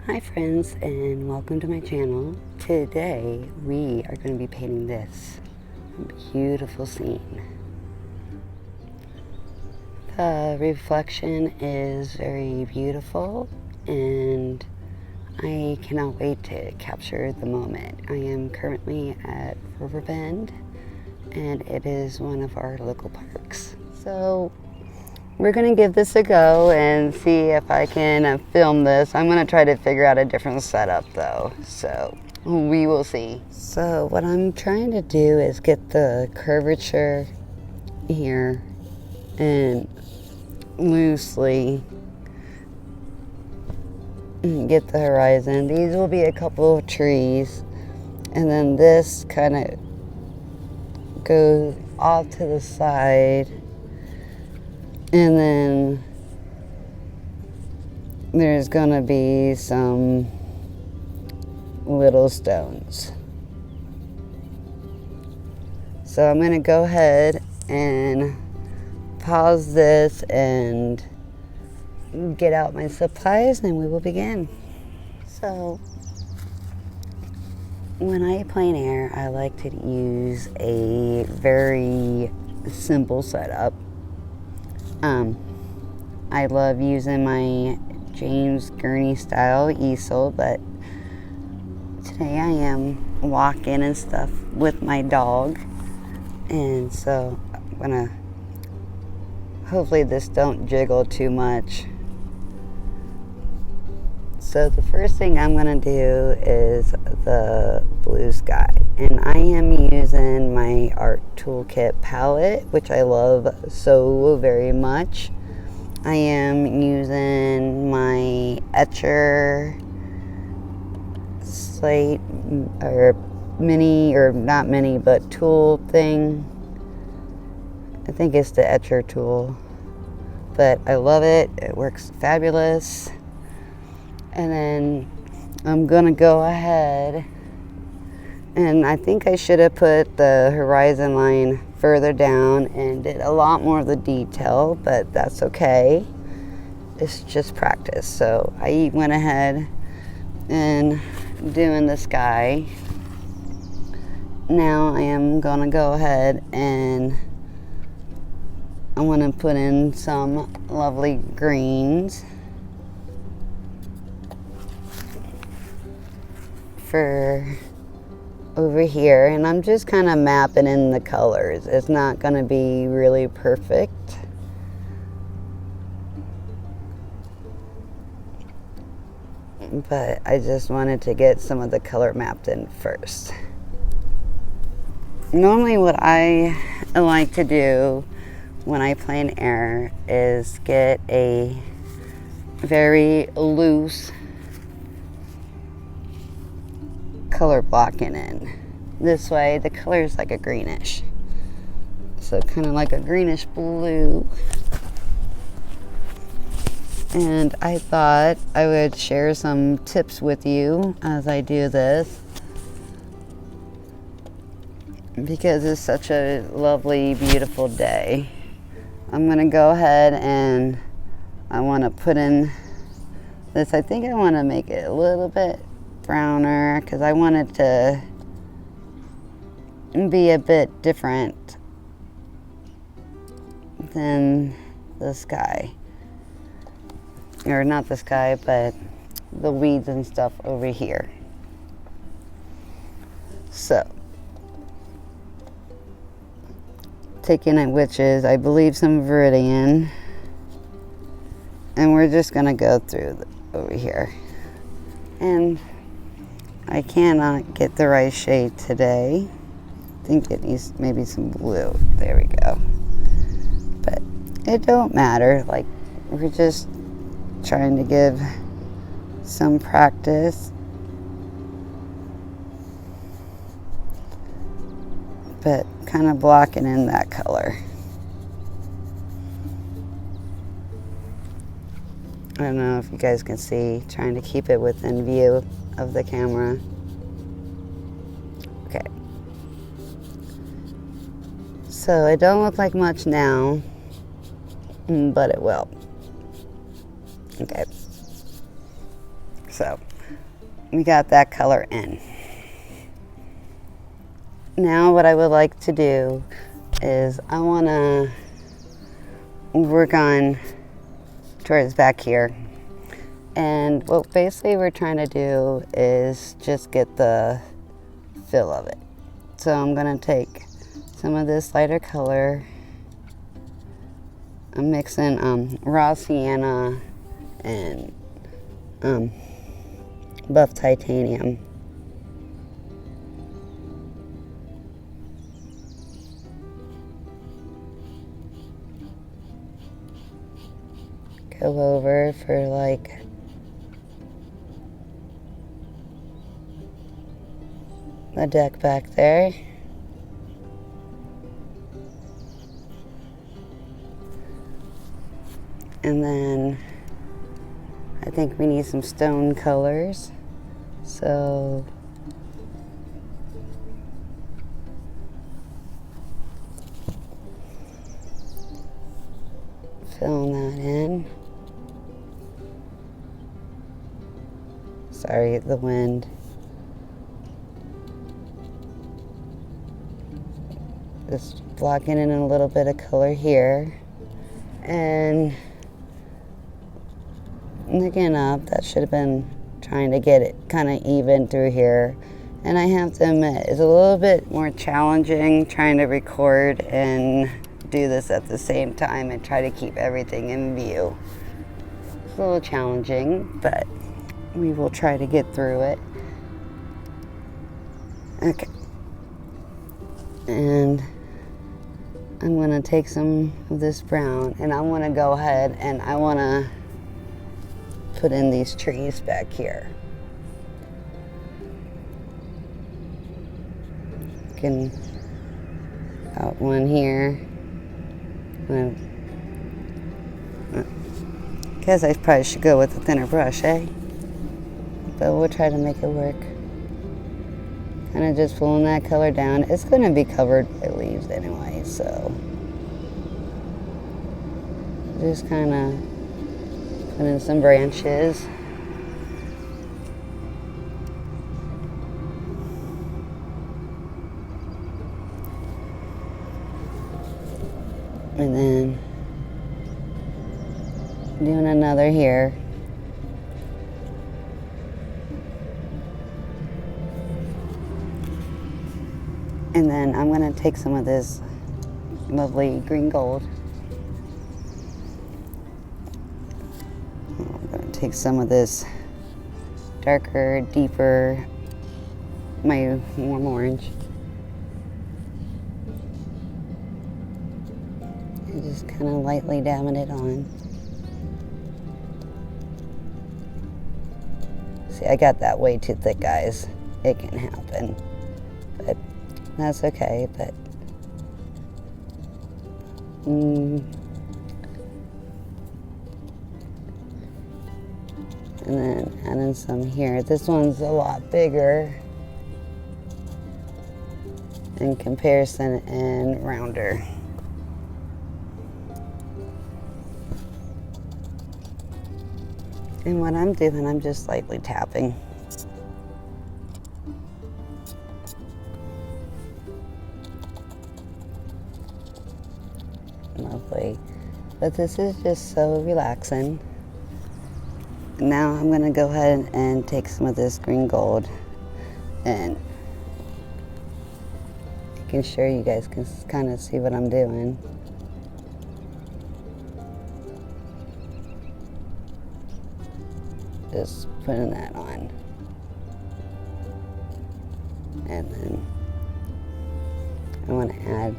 Hi friends, and welcome to my channel. Today we are going to be painting this beautiful scene. The reflection is very beautiful and I cannot wait to capture the moment. I am currently at Riverbend and it is one of our local parks. So we're gonna give this a go and see if I can film this. I'm gonna try to figure out a different setup though, so we will see. So what I'm trying to do is get the curvature here and loosely get the horizon. These will be a couple of trees and then this kind of goes off to the side. And then there's gonna be some little stones. So I'm gonna go ahead and pause this and get out my supplies and we will begin. So when I plein air, I like to use a very simple setup. I love using my James Gurney style easel, but today I am walking and stuff with my dog, and so I'm gonna, hopefully this don't jiggle too much. So the first thing I'm gonna do is the blue sky, and I am using my art toolkit palette, which I love so very much. I am using my Etchr slate or mini, or not mini, but tool thing. I think it's the Etchr tool, but I love it. It works fabulous. And then I'm gonna go ahead, and I think I should have put the horizon line further down and did a lot more of the detail, but that's okay. It's just practice. So I went ahead and doing the sky. Now I am gonna go ahead and I want to put in some lovely greens for over here, and I'm just kind of mapping in the colors. It's not going to be really perfect, but I just wanted to get some of the color mapped in first. Normally what I like to do when I plein air is get a very loose color blocking in. This way the color is like a greenish, so kind of like a greenish blue. And I thought I would share some tips with you as I do this, because it's such a lovely, beautiful day. I'm gonna go ahead and I want to put in this. I think I want to make it a little bit browner because I want it to be a bit different than the sky, or not the sky, but the weeds and stuff over here. So taking it, which is I believe some Viridian, and we're just gonna go through over here. And I cannot get the right shade today. I think it needs maybe some blue. There we go. But it don't matter. Like, we're just trying to give some practice. But kind of blocking in that color. I don't know if you guys can see, trying to keep it within view of the camera. Okay. So it don't look like much now, but it will. Okay. So we got that color in. Now what I would like to do is I want to work on towards back here. And what basically we're trying to do is just get the feel of it. So I'm going to take some of this lighter color. I'm mixing raw sienna and buff titanium. Go over for like the deck back there. And then I think we need some stone colors. So filling that in. Sorry, the wind. Just blocking in a little bit of color here. And looking up, that should have been trying to get it kind of even through here. And I have to admit, it's a little bit more challenging trying to record and do this at the same time and try to keep everything in view. It's a little challenging, but we will try to get through it. Okay. And I'm going to take some of this brown and I want to go ahead and I want to put in these trees back here. Can out one here. Guess I probably should go with a thinner brush, eh? But we'll try to make it work. Kind of just pulling that color down. It's going to be covered by leaves anyway, so just kind of put in some branches. And then doing another here. And then I'm going to take some of this lovely green gold. I'm going to take some of this darker, deeper, my warm orange. And just kind of lightly dabbing it on. See, I got that way too thick, guys. It can happen. But that's okay, but and then adding some here. This one's a lot bigger in comparison and rounder. And what I'm doing, I'm just lightly tapping. Lovely. But this is just so relaxing. Now I'm going to go ahead and take some of this green gold and making sure you guys can kind of see what I'm doing. Just putting that on. And then I want to add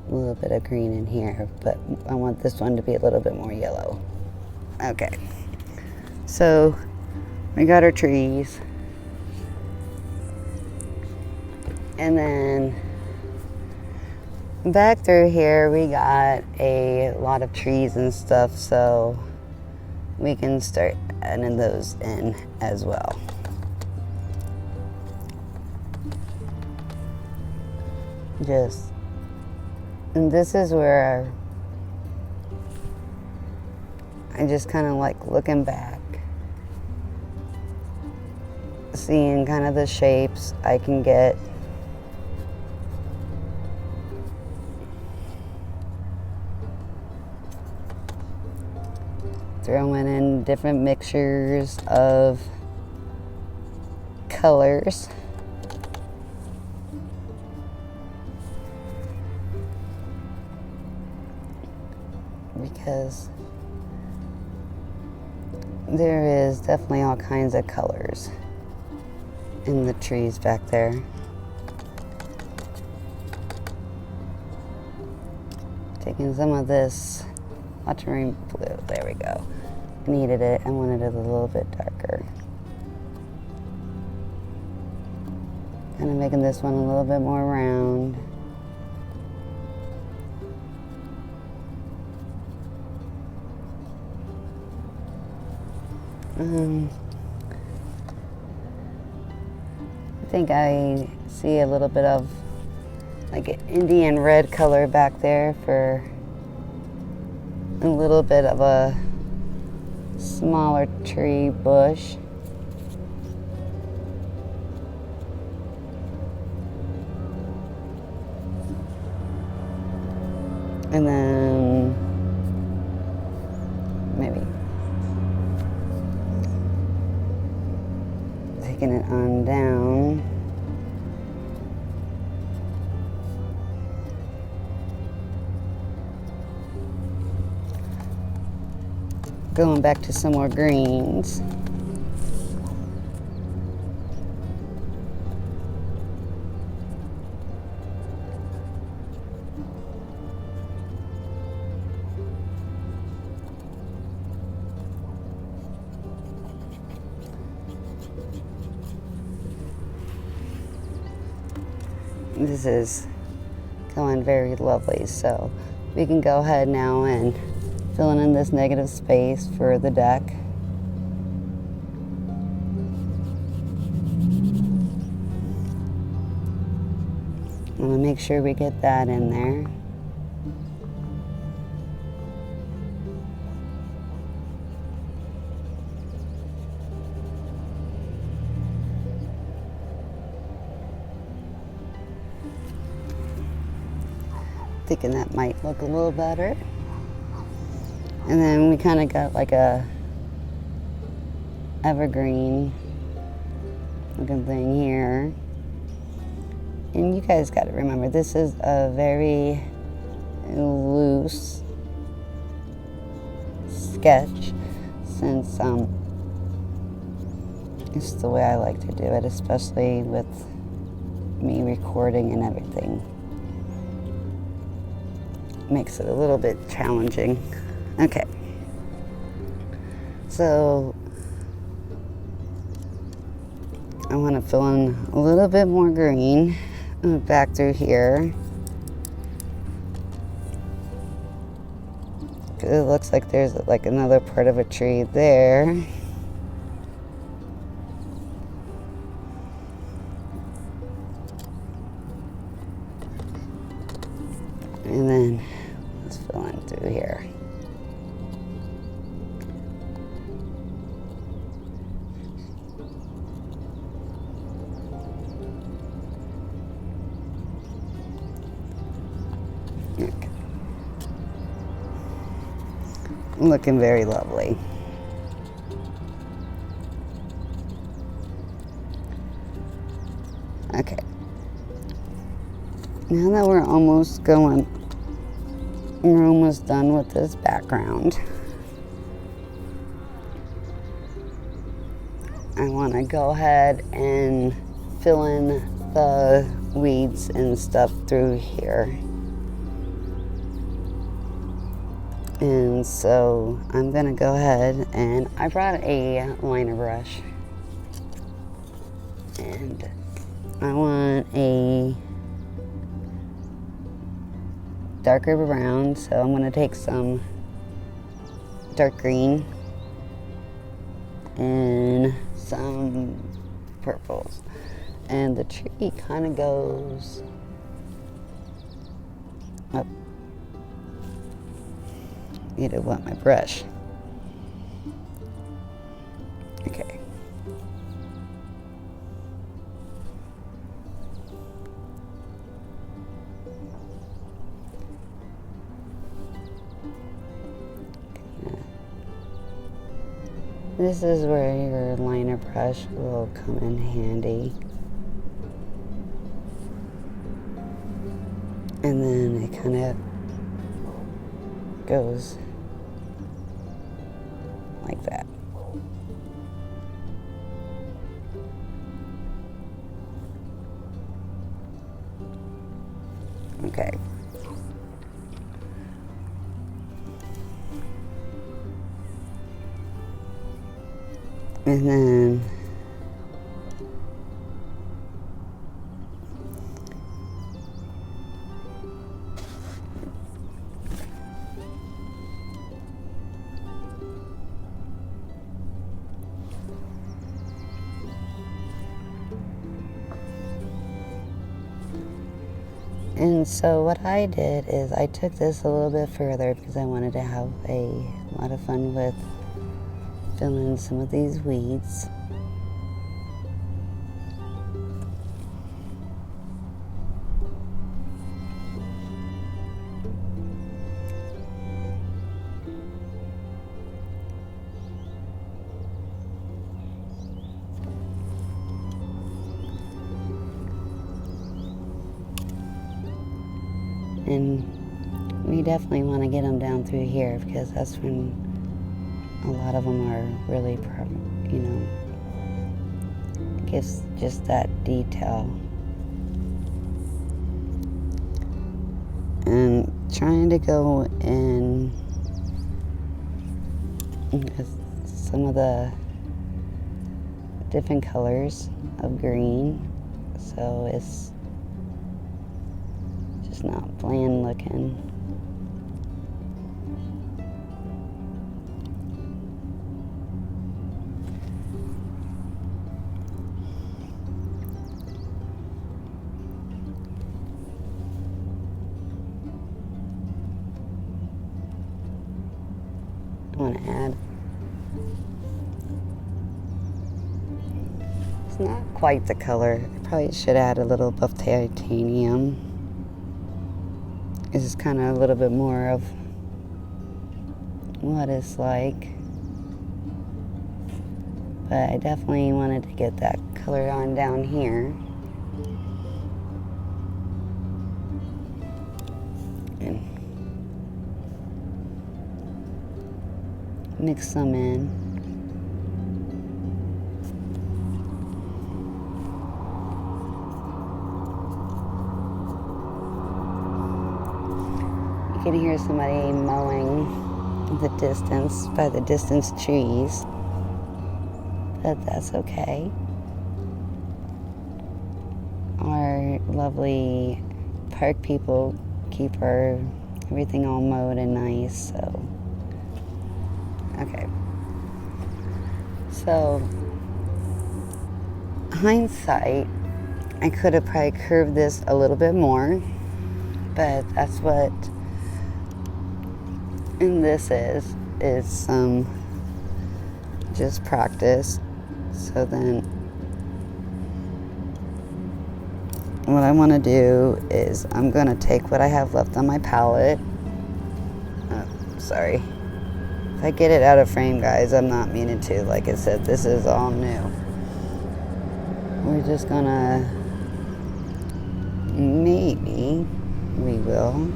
a little bit of green in here, but I want this one to be a little bit more yellow. Okay, so we got our trees. And then back through here we got a lot of trees and stuff, so we can start adding those in as well. And this is where I just kind of like looking back seeing kind of the shapes I can get. Throwing in different mixtures of colors. Because there is definitely all kinds of colors in the trees back there. Taking some of this ultramarine blue, there we go. Needed it, I wanted it a little bit darker. Kind of making this one a little bit more round. I think I see a little bit of like an Indian red color back there for a little bit of a smaller tree bush. And then maybe taking it on down. Going back to some more greens. This is going very lovely, so we can go ahead now and filling in this negative space for the deck. I'm gonna make sure we get that in there. Thinking that might look a little better. And then we kind of got like a evergreen looking thing here. And you guys got to remember, this is a very loose sketch, since it's the way I like to do it, especially with me recording and everything. Makes it a little bit challenging. Okay, so I want to fill in a little bit more green back through here. It looks like there's like another part of a tree there. And then let's fill in through here. Okay. Looking very lovely. Okay. Now that we're almost done with this background, I want to go ahead and fill in the weeds and stuff through here. And so I'm gonna go ahead, and I brought a liner brush, and I want a darker brown, so I'm gonna take some dark green and some purples, and the tree kind of goes up. You don't want my brush. Okay. This is where your liner brush will come in handy. And then it kind of goes like that. Okay. And then so what I did is I took this a little bit further because I wanted to have a lot of fun with filling some of these weeds. And we definitely want to get them down through here because that's when a lot of them are really, you know, gives just that detail. And trying to go in with some of the different colors of green, so it's just not bland looking. I want to add, it's not quite the color. I probably should add a little buff titanium. This is kind of a little bit more of what it's like. But I definitely wanted to get that color on down here. And mix some in. You can hear somebody mowing in the distance by the distance trees, but that's okay. Our lovely park people keep everything all mowed and nice, so okay. So hindsight, I could have probably curved this a little bit more, but that's what and this is some just practice. So then what I want to do is I'm going to take what I have left on my palette. Oh, sorry. If I get it out of frame, guys, I'm not meaning to. Like I said, this is all new. We're just going to, maybe we will.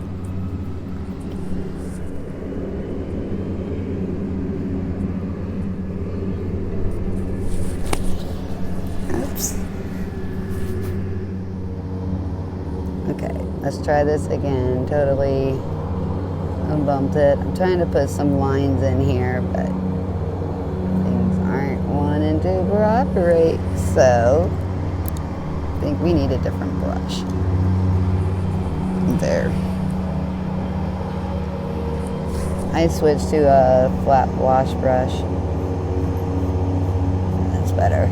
Okay, let's try this again. Totally bumped it. I'm trying to put some lines in here, but things aren't wanting to cooperate. So I think we need a different brush. There. I switched to a flat wash brush. That's better.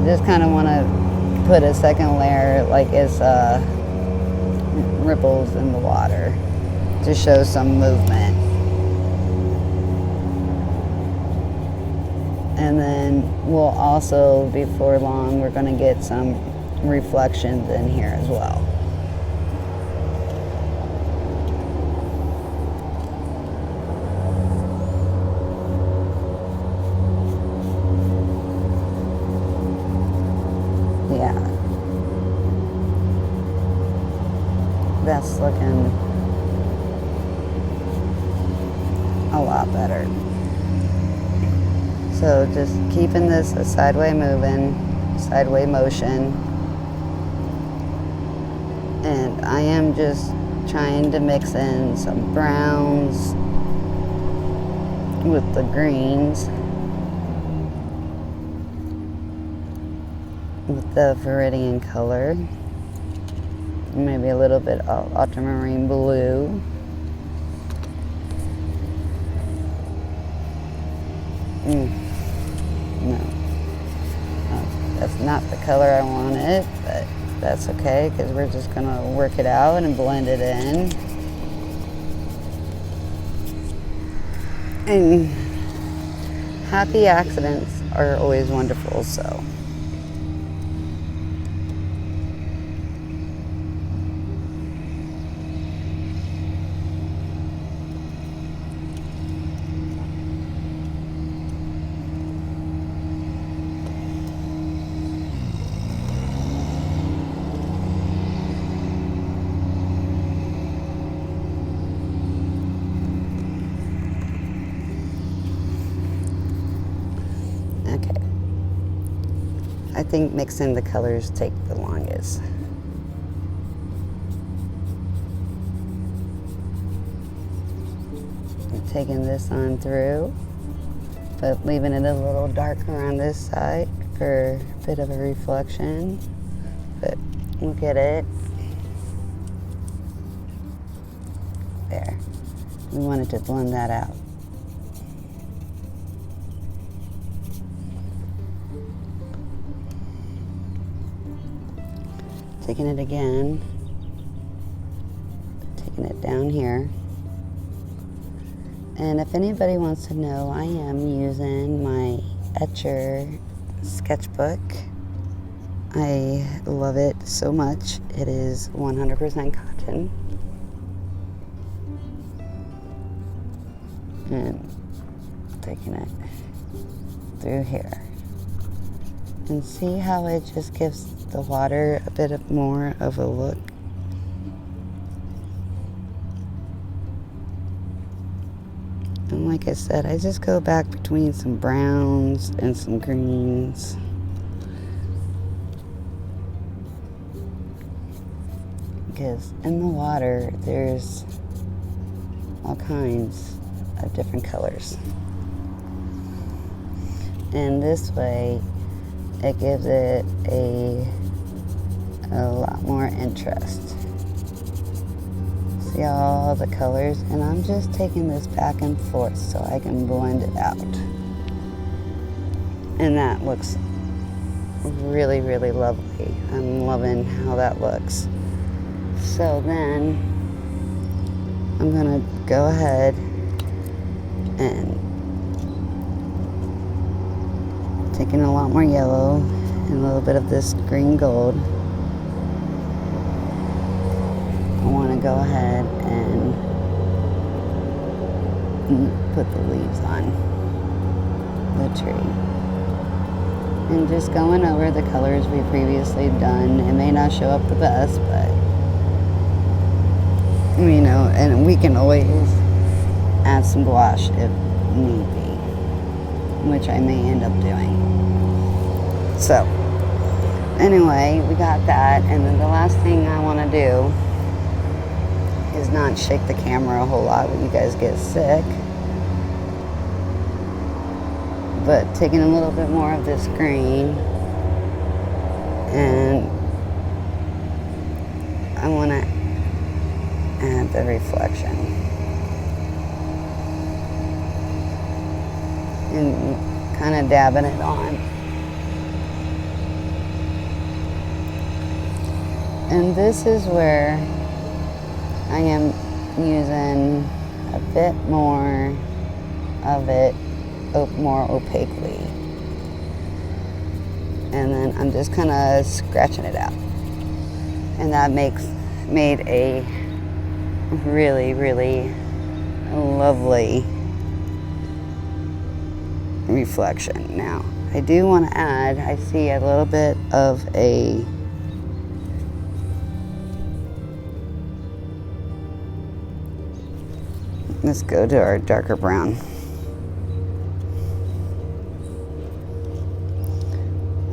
Just kind of want to put a second layer like it's ripples in the water to show some movement. And then we'll also, before long, we're going to get some reflections in here as well. that's looking a lot better. So just keeping this a sideway motion. And I am just trying to mix in some browns with the greens, with the viridian color, maybe a little bit of ultramarine blue. No, that's not the color I wanted, but that's okay because we're just gonna work it out and blend it in. And happy accidents are always wonderful, so. Okay. I think mixing the colors take the longest. I'm taking this on through, but leaving it a little darker on this side for a bit of a reflection. But we'll get it. There. We wanted to blend that out. Taking it again, taking it down here. And if anybody wants to know, I am using my Etchr sketchbook. I love it so much. It is 100% cotton. And taking it through here. And see how it just gives the water a bit more of a look. And like I said, I just go back between some browns and some greens. Because in the water, there's all kinds of different colors. And this way, it gives it a lot more interest. See all the colors? And I'm just taking this back and forth so I can blend it out. And that looks really, really lovely. I'm loving how that looks. So then, I'm gonna go ahead and taking a lot more yellow and a little bit of this green gold. I want to go ahead and put the leaves on the tree. And just going over the colors we previously done. It may not show up the best, but you know, and we can always add some gouache if need be, which I may end up doing. So, anyway, we got that, and then the last thing I want to do is not shake the camera a whole lot when you guys get sick, but taking a little bit more of this green, and I want to add the reflection. And kind of dabbing it on. And this is where I am using a bit more of it, more opaquely. And then I'm just kind of scratching it out. And that made a really, really lovely reflection. Now, I do want to add, I see a little bit of a Let's go to our darker brown.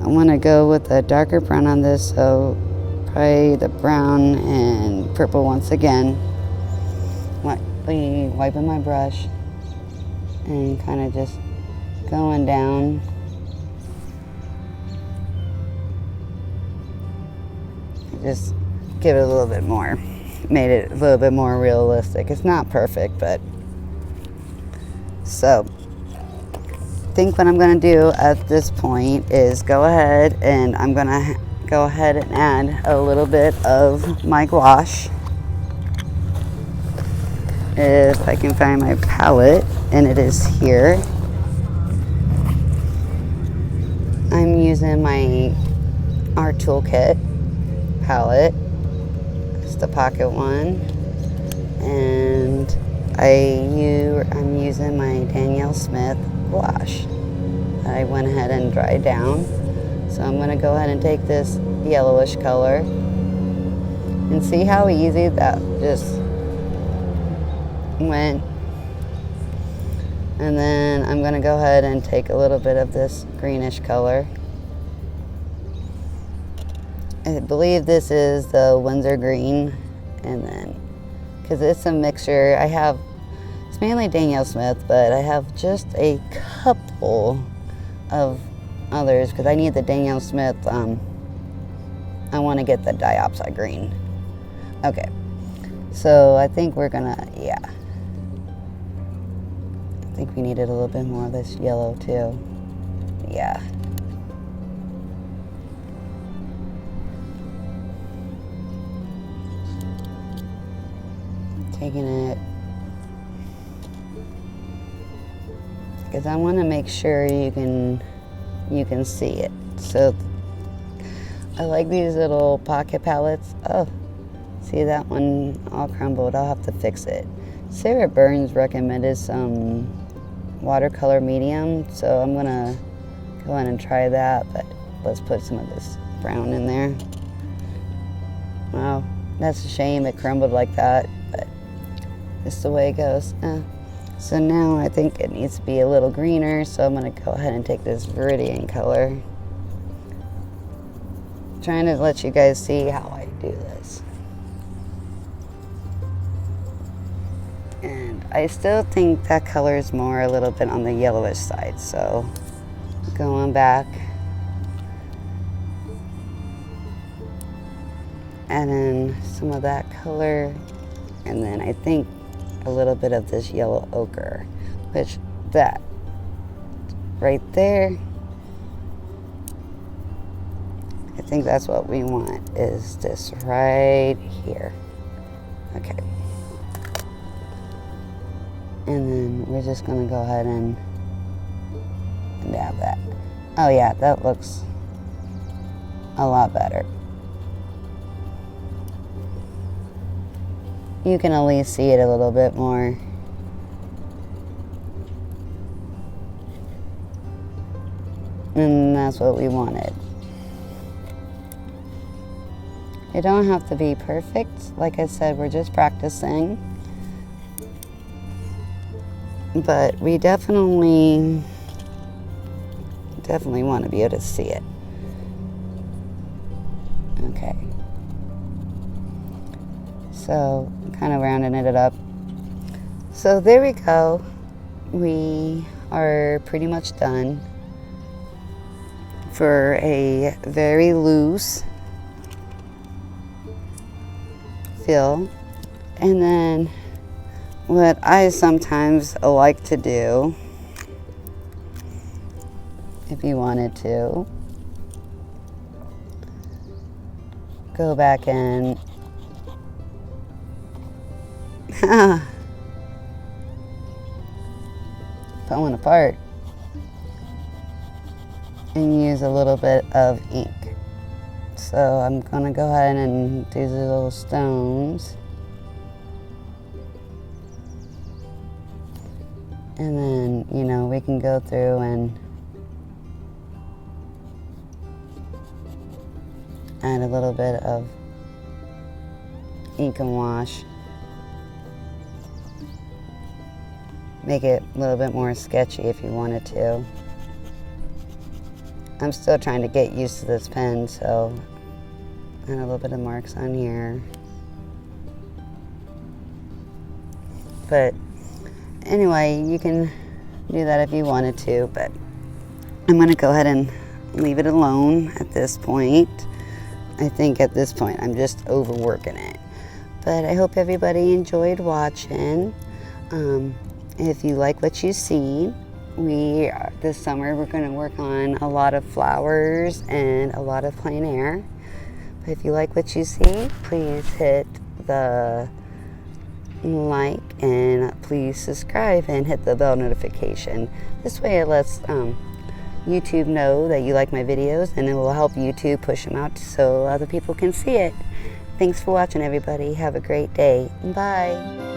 I want to go with a darker brown on this, so probably the brown and purple once again. Lightly wiping my brush and kind of just going down. Just give it a little bit more. Made it a little bit more realistic. It's not perfect, but so I think what I'm going to do at this point is go ahead and I'm going to go ahead and add a little bit of my gouache. If I can find my palette, and it is here. I'm using my Art Toolkit palette. It's the pocket one, and I'm using my Danielle Smith gouache. I went ahead and dried down, so I'm going to go ahead and take this yellowish color and see how easy that just went. And then I'm going to go ahead and take a little bit of this greenish color. I believe this is the Windsor green, and then because it's a mixture, it's mainly Danielle Smith, but I have just a couple of others because I need the Danielle Smith. I want to get the diopside green. Okay, so I think we're gonna, yeah. I think we needed a little bit more of this yellow too. Yeah. Taking it because I want to make sure you can see it. So I like these little pocket palettes. Oh, see that one all crumbled. I'll have to fix it. Sarah Burns recommended some watercolor medium, so I'm gonna go ahead and try that, but let's put some of this brown in there. Wow, that's a shame it crumbled like that, but it's the way it goes. So now I think it needs to be a little greener, so I'm gonna go ahead and take this Viridian color. Trying to let you guys see how I do this. And I still think that color is more a little bit on the yellowish side, so going back. And then some of that color, and then I think a little bit of this yellow ochre, which that right there, I think that's what we want, is this right here. Okay. And then we're just gonna go ahead and dab that. Oh yeah, that looks a lot better. You can at least see it a little bit more. And that's what we wanted. It don't have to be perfect. Like I said, we're just practicing. But we definitely want to be able to see it. Okay. So, kind of rounding it up. So there we go. We are pretty much done for a very loose fill. And then what I sometimes like to do, if you wanted to, go back and falling apart, and use a little bit of ink. So I'm gonna go ahead and do these little stones, and then, you know, we can go through and add a little bit of ink and wash. make it a little bit more sketchy if you wanted to. I'm still trying to get used to this pen, so and a little bit of marks on here. But anyway, you can do that if you wanted to, but I'm going to go ahead and leave it alone at this point. I think at this point I'm just overworking it. But I hope everybody enjoyed watching. If you like what you see, this summer we're going to work on a lot of flowers and a lot of plein air. But if you like what you see, please hit the like and please subscribe and hit the bell notification. This way it lets YouTube know that you like my videos, and it will help YouTube push them out so other people can see it. Thanks for watching, everybody. Have a great day. Bye.